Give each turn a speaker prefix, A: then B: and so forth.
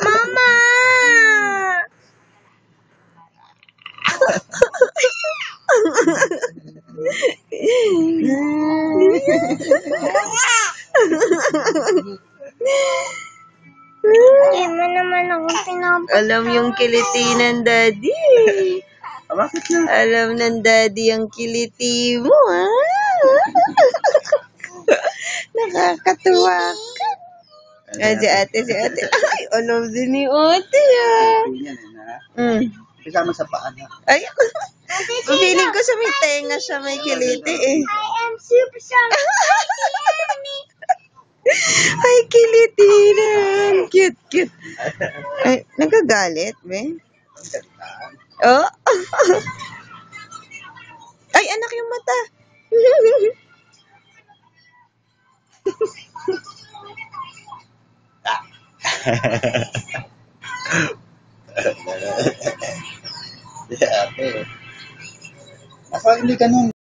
A: Mama! Hindi mo naman ako pinapakain.
B: Alam yung kiliti ng daddy.
C: Bakit na?
B: Alam ng daddy ang kiliti mo, ha? Nakakatuwa ka. Si ate. Ay, alam din ni ate, ah.
C: Kasama sa paa na.
B: Ay, feeling ko sa may tenga siya may kiliti, eh.
A: I am super sorry.
B: Ay, kiliti na. Cute. Ay, nagagalit, be? Oh. Ay, anak yung mata.
C: Ate. Ako hindi ganun.